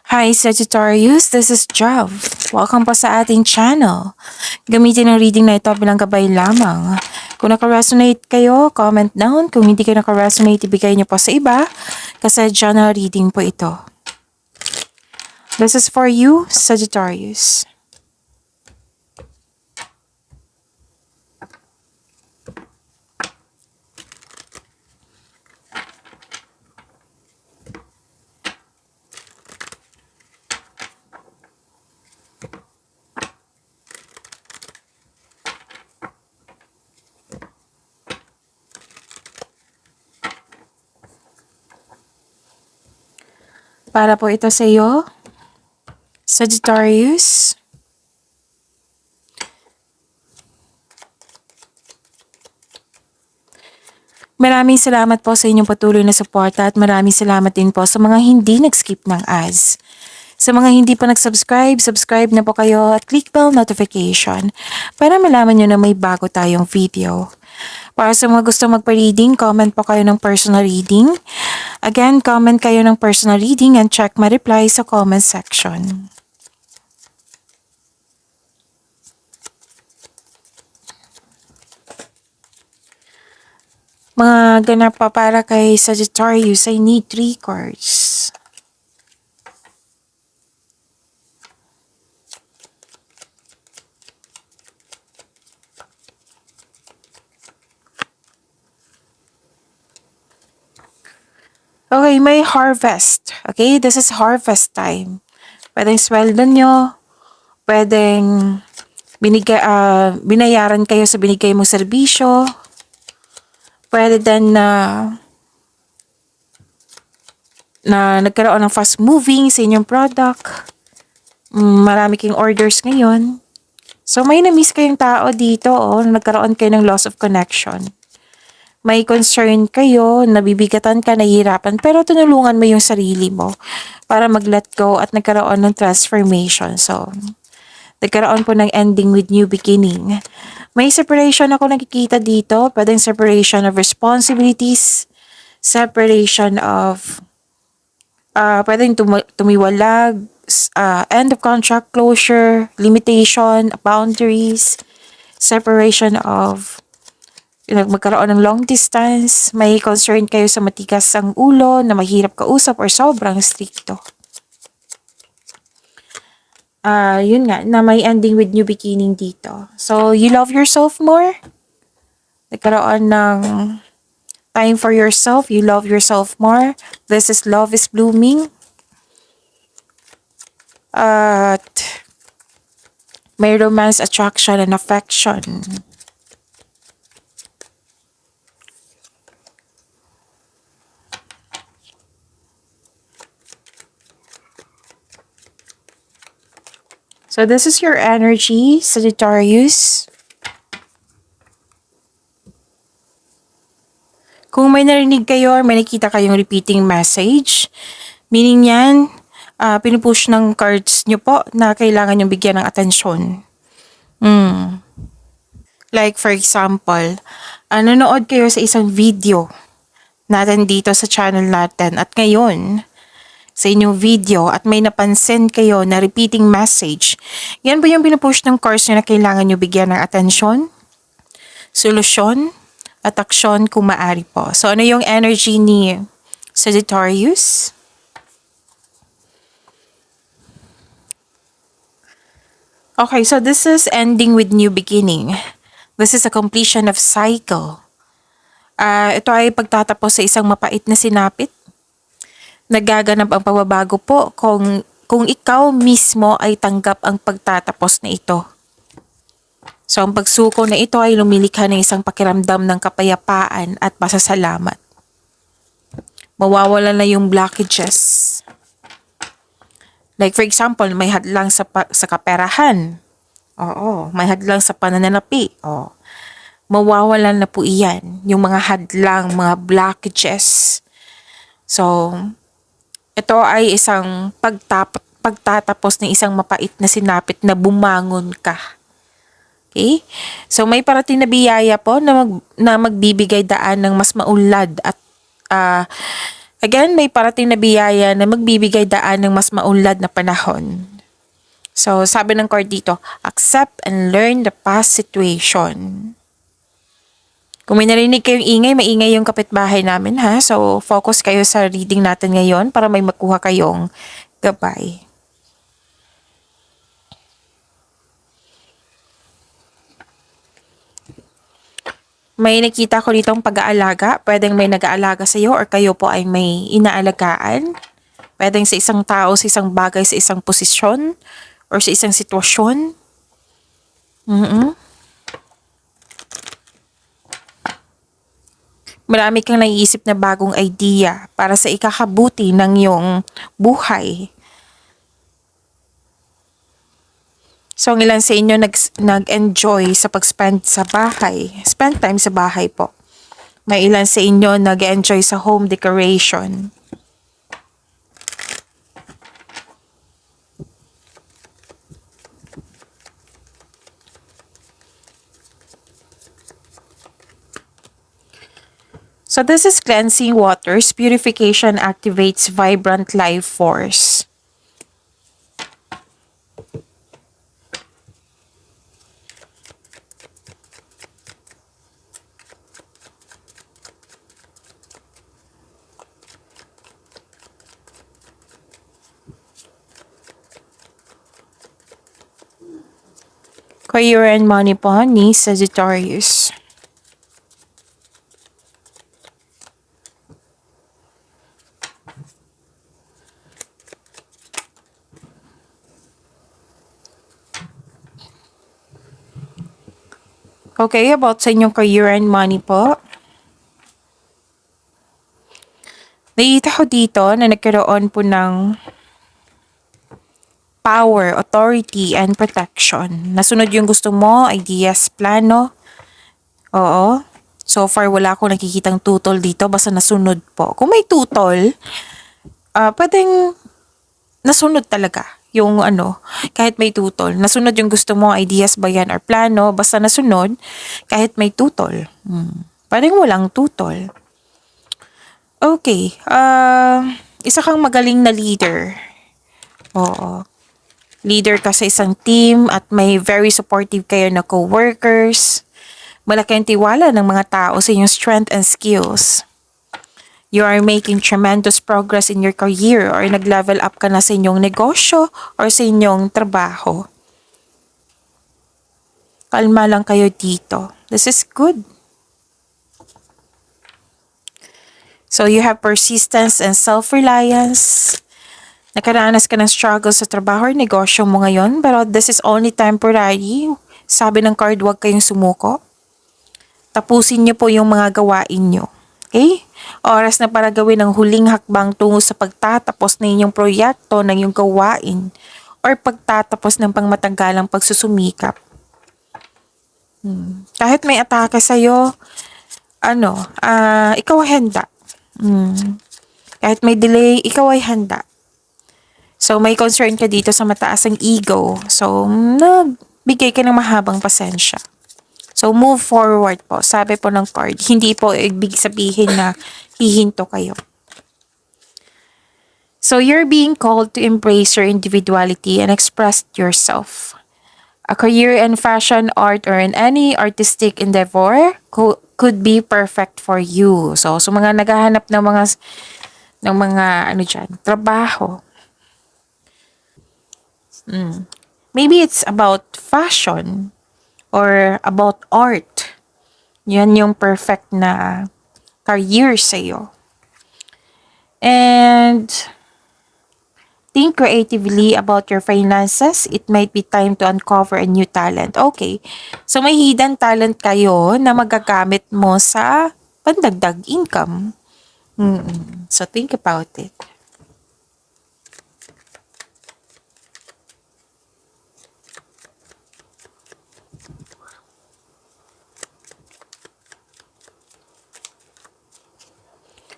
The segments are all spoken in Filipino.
Hi Sagittarius, this is Jav. Welcome po sa ating channel. Gamitin ang reading na ito bilang gabay lamang. Kung naka-resonate kayo, comment down. Kung hindi kayo naka-resonate, ibigay niyo po sa iba kasi general reading po ito. This is for you, Sagittarius. Para po ito sa iyo, Sagittarius. Maraming salamat po sa inyong patuloy na suporta at maraming salamat din po sa mga hindi nag-skip ng ads. Sa mga hindi pa nag-subscribe, subscribe na po kayo at click bell notification para malaman nyo na may bago tayong video. Para sa mga gusto magpa-reading, comment po kayo ng personal reading. Again, comment kayo ng personal reading and check my reply sa comment section. Mga ganap pa para kay Sagittarius, I need 3 cards. Okay, may harvest. Okay, this is harvest time. Pwedeng sweldo nyo, pwedeng binayaran kayo sa binigay mong serbisyo, pwede din na nagkaroon ng fast moving sa inyong product. Marami kayong orders ngayon. So may na-miss kayong tao dito, nagkaroon kayo ng loss of connection. May concern kayo, nabibigatan ka, nahihirapan, pero tinulungan mo yung sarili mo para mag-let go at nagkaroon ng transformation. So, nagkaroon po ng ending with new beginning. May separation ako nakikita dito. Pwedeng separation of responsibilities, separation of, pwedeng tumiwalag, end of contract closure, limitation, boundaries, separation of, magkaroon ng long distance, may concern kayo sa matigas ang ulo, na mahirap kausap or sobrang stricto. Yun nga, na may ending with new beginning dito. So, you love yourself more? Nagkaroon ng time for yourself, you love yourself more. This is love is blooming. At may romance, attraction, and affection. So this is your energy, Sagittarius. Kung may narinig kayo or may nakita kayong repeating message, meaning yan, pinupush ng cards nyo po na kailangan yung bigyan ng atensyon. Like for example, nanonood kayo sa isang video natin dito sa channel natin at ngayon, sa inyong video at may napansin kayo na repeating message, yan po yung pinupush ng cards nyo na kailangan nyo bigyan ng atensyon, solusyon, at aksyon kung maaari po. So, ano yung energy ni Sagittarius? Okay, so this is ending with new beginning. This is a completion of cycle. Ito ay pagtatapos sa isang mapait na sinapit. Nagaganap ang pagbabago po kung ikaw mismo ay tanggap ang pagtatapos na ito. So, ang pagsuko na ito ay lumilikha ng isang pakiramdam ng kapayapaan at pasasalamat. Mawawala na yung blockages. Like for example, may hadlang sa kaperahan. Oo, may hadlang sa pananalapi. Mawawala na po iyan. Yung mga hadlang, mga blockages. So, ito ay isang pagtatapos ng isang mapait na sinapit na bumangon ka. Okay? So, may parating na biyaya po na magbibigay daan ng mas maunlad at Again, may parating na biyaya na magbibigay daan ng mas maunlad na panahon. So, sabi ng card dito, accept and learn the past situation. Kung may narinig kayong ingay, maingay yung kapitbahay namin ha. So, focus kayo sa reading natin ngayon para may makuha kayong gabay. May nakita ko ditong pag-aalaga. Pwedeng may nag-aalaga sa iyo or kayo po ay may inaalagaan. Pwedeng sa isang tao, sa isang bagay, sa isang posisyon or sa isang sitwasyon. Marami kang naiisip na bagong idea para sa ikakabuti ng iyong buhay. So, ang ilan sa inyo nag-enjoy sa pag-spend sa bahay. Spend time sa bahay po. May ilan sa inyo nag-enjoy sa home decoration. So, this is cleansing waters. Purification activates vibrant life force. Career and money po ni Sagittarius. Okay, about sa inyong career and money po. Nakita ko dito na nagkaroon po ng power, authority, and protection. Nasunod yung gusto mo, ideas, plano. Oo. So far, wala akong nakikitang tutol dito. Basta nasunod po. Kung may tutol, pwedeng nasunod talaga yung kahit may tutol. Nasunod yung gusto mo, ideas ba yan or plano. Basta nasunod, kahit may tutol. Pwedeng walang tutol. Okay. Isa kang magaling na leader. Oo. Leader ka sa isang team at may very supportive kayo na co-workers. Malaki ang tiwala ng mga tao sa inyong strength and skills. You are making tremendous progress in your career or nag-level up ka na sa inyong negosyo or sa inyong trabaho. Kalma lang kayo dito. This is good. So you have persistence and self-reliance. Nakaranas ka ng struggle sa trabaho or negosyo mo ngayon, pero this is only temporary. Sabi ng card, huwag kayong sumuko. Tapusin niyo po yung mga gawain niyo. Okay? Oras na para gawin ang huling hakbang tungo sa pagtatapos ng inyong proyekto ng iyong gawain or pagtatapos ng pangmatagalang pagsusumikap. Kahit may atake sa'yo, ikaw ay handa. Kahit may delay, ikaw ay handa. So, may concern ka dito sa mataas ang ego. So, nagbigay ka ng mahabang pasensya. So, move forward po. Sabi po ng card, hindi po ibig sabihin na hihinto kayo. So, you're being called to embrace your individuality and express yourself. A career in fashion, art, or in any artistic endeavor could be perfect for you. So, mga naghahanap ng mga trabaho. Maybe it's about fashion or about art. Yan yung perfect na career sa'yo. And think creatively about your finances. It might be time to uncover a new talent. Okay. So may hidden talent kayo na magagamit mo sa pandagdag income. So think about it.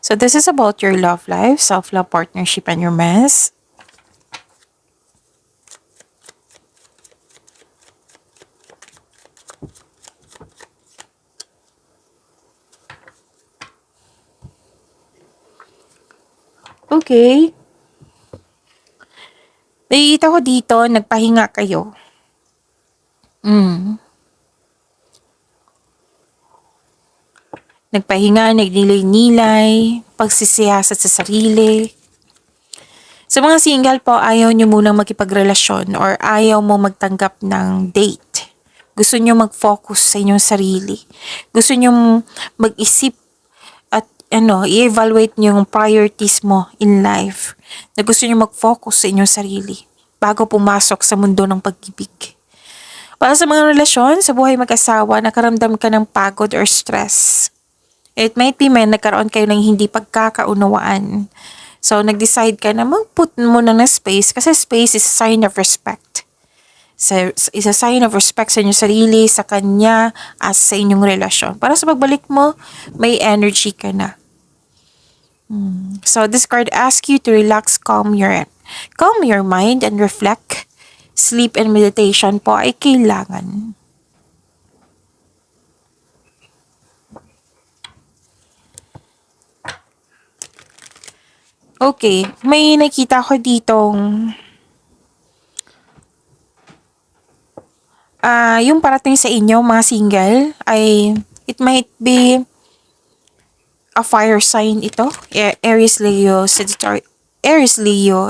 So this is about your love life, self-love, partnership, and romance. Okay. Nakikita ko dito, nagpahinga kayo. Nagpahinga, nagnilay-nilay, pagsisiyasat sa sarili. Sa mga single po, ayaw nyo munang makipagrelasyon or ayaw mo magtanggap ng date. Gusto nyo mag-focus sa inyong sarili. Gusto nyo mag-isip at i-evaluate nyo yung priorities mo in life. Na gusto nyo mag-focus sa inyong sarili bago pumasok sa mundo ng pag-ibig. Para sa mga relasyon, sa buhay mag-asawa, nakaramdam ka ng pagod or stress. It might be nagkaroon kayo ng hindi pagkakaunawaan. So, nag-decide ka na mag-put muna ng space kasi space is a sign of respect. So, is a sign of respect sa inyong sarili, sa kanya, as sa inyong relasyon. Para sa pagbalik mo, may energy ka na. So, this card asks you to relax, calm your mind and reflect. Sleep and meditation po ay kailangan. Okay, may nakita ko ditong yung parating sa inyo, mga single, ay it might be a fire sign ito. Aries, Leo,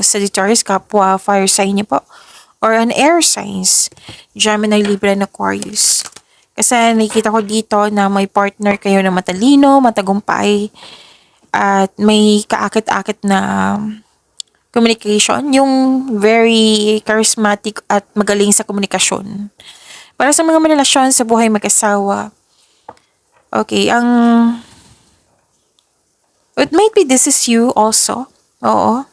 Sagittarius, kapwa fire sign niyo po. Or an air signs, Gemini, Libra, and Aquarius. Kasi nakikita ko dito na may partner kayo na matalino, matagumpay, at may kaakit-akit na communication, yung very charismatic at magaling sa komunikasyon. Para sa mga relasyon sa buhay mag-asawa, okay, it might be this is you also, oo,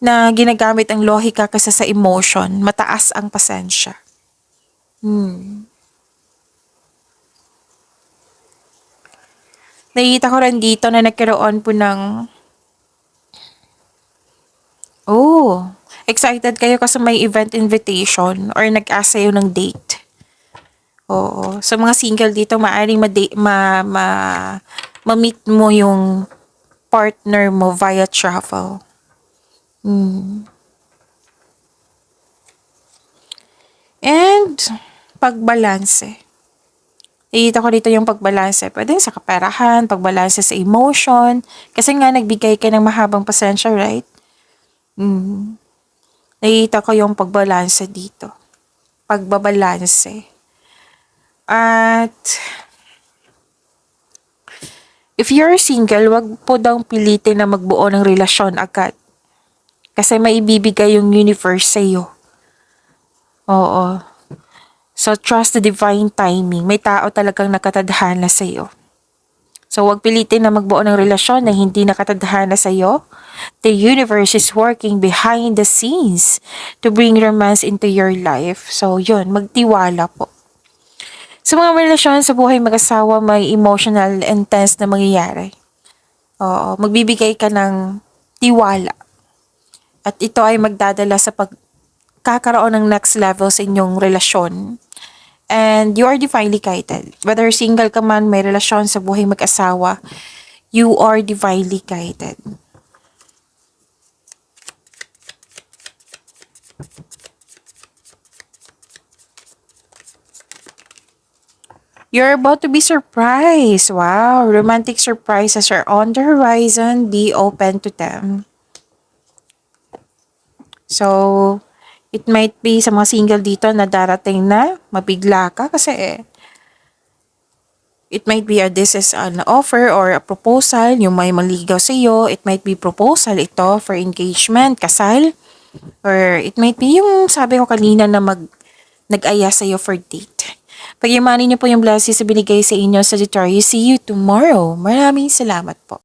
na ginagamit ang lohika kasi sa emotion, mataas ang pasensya. Nakikita ko rin dito na nagkaroon po ng excited kayo kasi may event invitation or nag-ask sa'yo ng date. Oo. Sa mga single dito, maaaring ma-meet mo yung partner mo via travel. And, pagbalanse. Nakikita ko dito yung pagbalanse. Pwede sa kaperahan, pagbalanse sa emotion. Kasi nga, nagbigay ka ng mahabang pasensya, right? Nakikita ko yung pagbalanse dito. Pagbabalanse. At, if you're single, wag po daw pilitin na magbuo ng relasyon agad. Kasi maibibigay yung universe sa'yo. Oo. So, trust the divine timing. May tao talagang nakatadhana sa'yo. So, wag pilitin na magbuo ng relasyon na hindi nakatadhana sa'yo. The universe is working behind the scenes to bring romance into your life. So, yun, magtiwala po. Sa mga relasyon sa buhay mag-asawa, may emotional, intense na mangyayari. Oo, magbibigay ka ng tiwala. At ito ay magdadala sa pagkakaroon ng next level sa inyong relasyon. And you are divinely guided. Whether single ka man, may relasyon sa buhay mag-asawa, you are divinely guided. You're about to be surprised. Wow, romantic surprises are on the horizon. Be open to them. So, it might be sa mga single dito na darating na mabigla ka kasi it might be this is an offer or a proposal, yung may maligaw sa iyo. It might be proposal ito for engagement, kasal. Or it might be yung sabi ko kanina na nag-aya sa iyo for date. Pagyamanin niyo po yung blessings na binigay sa inyo, Sagittarius. See you tomorrow. Maraming salamat po.